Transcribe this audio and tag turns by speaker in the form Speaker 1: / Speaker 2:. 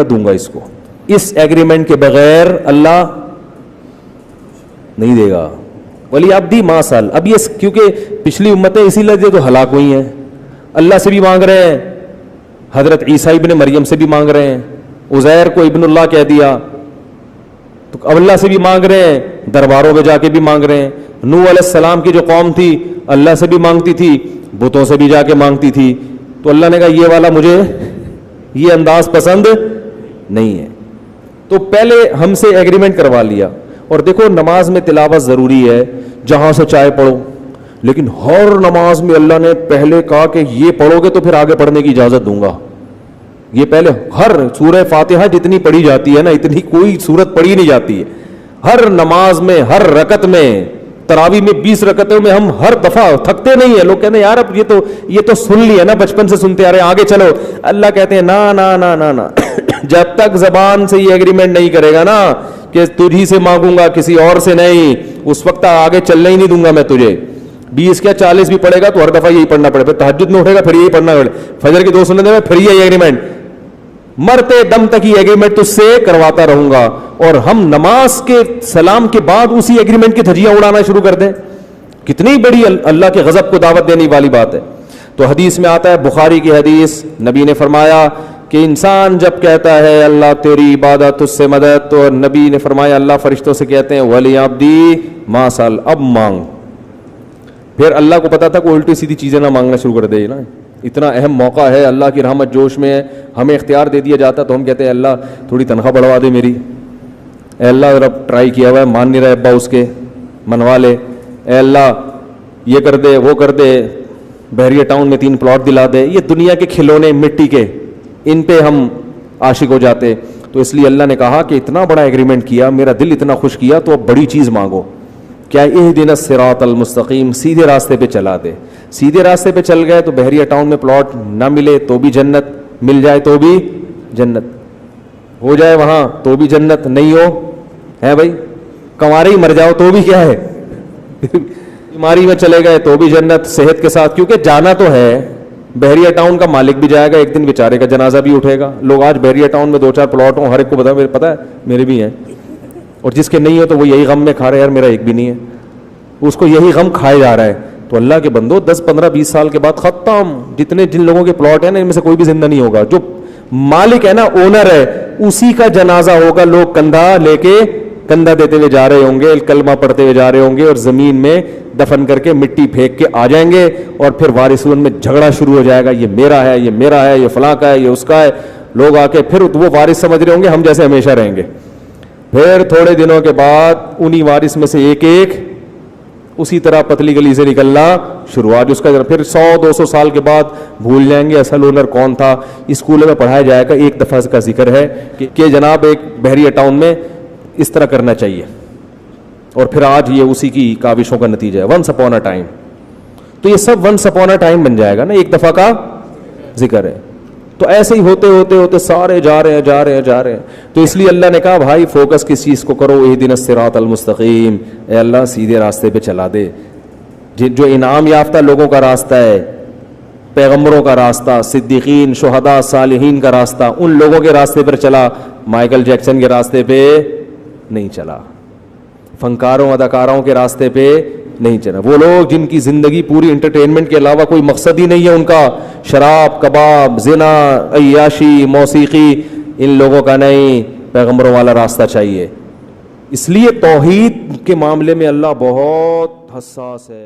Speaker 1: दूंगा इसको, इस एग्रीमेंट के बगैर अल्लाह नहीं देगा। वली अब्दी मासल, अब ये क्योंकि पिछली उम्मतें इसीलिए तो हलाक हुई हैं, अल्लाह से भी मांग रहे हैं, हजरत ईसा इब्न मरियम से भी मांग रहे हैं, उज़ैर को इब्नुल्लाह कह दिया तो अल्लाह से भी मांग रहे हैं, दरबारों में जाके भी मांग रहे हैं। नूह अलैहिस्सलाम की जो कौम थी अल्लाह से भी मांगती थी, बुतों से भी जाके मांगती थी, तो अल्लाह ने कहा ये वाला मुझे ये अंदाज पसंद नहीं है, तो पहले हमसे एग्रीमेंट करवा लिया। और देखो नमाज में तिलावत ज़रूरी है, जहां से चाहे पढ़ो, लेकिन हर नमाज में अल्लाह ने पहले कहा कि ये पढ़ोगे तो फिर आगे पढ़ने की इजाज़त दूंगा। ये पहले हर सूरह फातिहा जितनी पढ़ी जाती है ना, इतनी कोई सूरत पढ़ी नहीं जाती है। हर नमाज में, हर रकत में, तरावी में 20 रकतों में हम हर दफा थकते नहीं है। लोग कहते हैं यार अब ये तो सुन लिया ना, बचपन से सुनते आ रहे, आगे चलो। अल्लाह कहते हैं ना ना ना ना ना जब तक जबान से ये एग्रीमेंट नहीं करेगा ना कि तुझी से मांगूंगा किसी और से नहीं, उस वक्त आगे चलने ही नहीं दूंगा मैं तुझे। 20 क्या 40 भी पड़ेगा तो हर दफा यही पढ़ना पड़ेगा, तहज्जुद में उठेगा फिर यही पढ़ना पड़ेगा, फजर की 2 सुन्नतें में फिर यही एग्रीमेंट, मरते दम तक ही एग्रीमेंट तुझसे करवाता रहूंगा। और हम नमाज के सलाम के बाद उसी एग्रीमेंट की धज्जियां उड़ाना शुरू कर दें, कितनी बड़ी अल्लाह के गजब को दावत देने वाली बात है। तो हदीस में आता है, बुखारी की हदीस, नबी ने फरमाया कि इंसान जब कहता है अल्लाह तेरी इबादत तुझसे मदद, तो नबी ने फरमाया अल्लाह फरिश्तों से कहते हैं वली अब्दी मासल, अब मांग। फिर अल्लाह को पता था कि उल्टी सीधी चीजें ना मांगना शुरू कर दे ना, इतना अहम मौका है, अल्लाह की रहमत जोश में है, हमें इख्तियार दे दिया जाता तो हम कहते हैं अल्लाह थोड़ी तनख्वाह बढ़वा दे मेरी, अल्लाह रब ट्राई किया हुआ है मान नहीं रहा अब्बा उसके, मनवा ले, अल्लाह ये कर दे वो कर दे, बहरिया टाउन में 3 प्लॉट दिला दे। ये दुनिया के खिलौने मिट्टी के, इन पे हम आशिक हो जाते। तो इसलिए अल्लाह ने कहा कि इतना बड़ा एग्रीमेंट किया, मेरा दिल इतना खुश किया, तो अब बड़ी चीज़ मांगो, क्या इहदिनस सिरातल मुस्तकीम, सीधे रास्ते पे चला दे। सीधे रास्ते पे चल गए तो बहरिया टाउन में प्लॉट ना मिले तो भी जन्नत, मिल जाए तो भी जन्नत, हो जाए वहां तो भी जन्नत, नहीं हो है भाई, कंवारे ही मर जाओ तो भी क्या है बीमारी में चले गए तो भी जन्नत, सेहत के साथ, क्योंकि जाना तो है। बहरिया टाउन का मालिक भी जाएगा एक दिन, बेचारे का जनाजा भी उठेगा। लोग आज बहरिया टाउन में 2-4 प्लॉट हो, हर एक को पता है मेरे भी हैं, और जिसके नहीं हो तो वो यही गम में खा रहे हैं, यार मेरा एक भी नहीं है, उसको यही गम खाया जा रहा है। तो अल्लाह के बंदो 10, 15, 20 साल के बाद खत्म, जिन लोगों के प्लॉट है ना इनमें से कोई भी जिंदा नहीं होगा। जो मालिक है ना, ओनर है, उसी का जनाजा होगा, लोग कंधा देते हुए जा रहे होंगे, कलमा पढ़ते हुए जा रहे होंगे, और जमीन में दफन करके मिट्टी फेंक के आ जाएंगे, और फिर वारिसून में झगड़ा शुरू हो जाएगा, ये मेरा है, ये मेरा है, ये फलां का है, ये उसका है। लोग आके फिर वो वारिस समझ रहे होंगे हम जैसे हमेशा रहेंगे। फिर थोड़े दिनों के बाद उन्हीं वारिस में से एक उसी तरह पतली गली से निकलना शुरुआत, उसका फिर 100-200 साल के बाद भूल जाएंगे असल ओनर कौन था। स्कूल में पढ़ाया जाएगा, एक दफा का जिक्र है कि जनाब एक बहरिया टाउन में इस तरह करना चाहिए, और फिर आज ये उसी की काविशों का नतीजा है, वंस अपॉन अ टाइम। तो ये सब वंस अपॉन अ टाइम बन जाएगा ना, एक दफा का जिक्र है। तो ऐसे ही होते होते होते सारे जा रहे हैं। तो इसलिए अल्लाह ने कहा भाई फोकस किस चीज़ को करो, इहदिनस सिरातल मुस्तकीम, ए अल्लाह सीधे रास्ते पे चला दे। जो इनाम याफ्ता लोगों का रास्ता है, पैगंबरों का रास्ता, सिद्दीकीन, शुहदा, सालिहीन का रास्ता, उन लोगों के रास्ते पर चला, माइकल जैक्सन के रास्ते पे नहीं चला, फनकारों अदाकारों के रास्ते पे नहीं चला। वो लोग जिनकी जिंदगी पूरी एंटरटेनमेंट के अलावा कोई मकसद ही नहीं है उनका, शराब, कबाब, जिना, अय्याशी, मौसीकी, इन लोगों का नहीं, पैगंबरों वाला रास्ता चाहिए। इसलिए तौहीद के मामले में अल्लाह बहुत हसास है।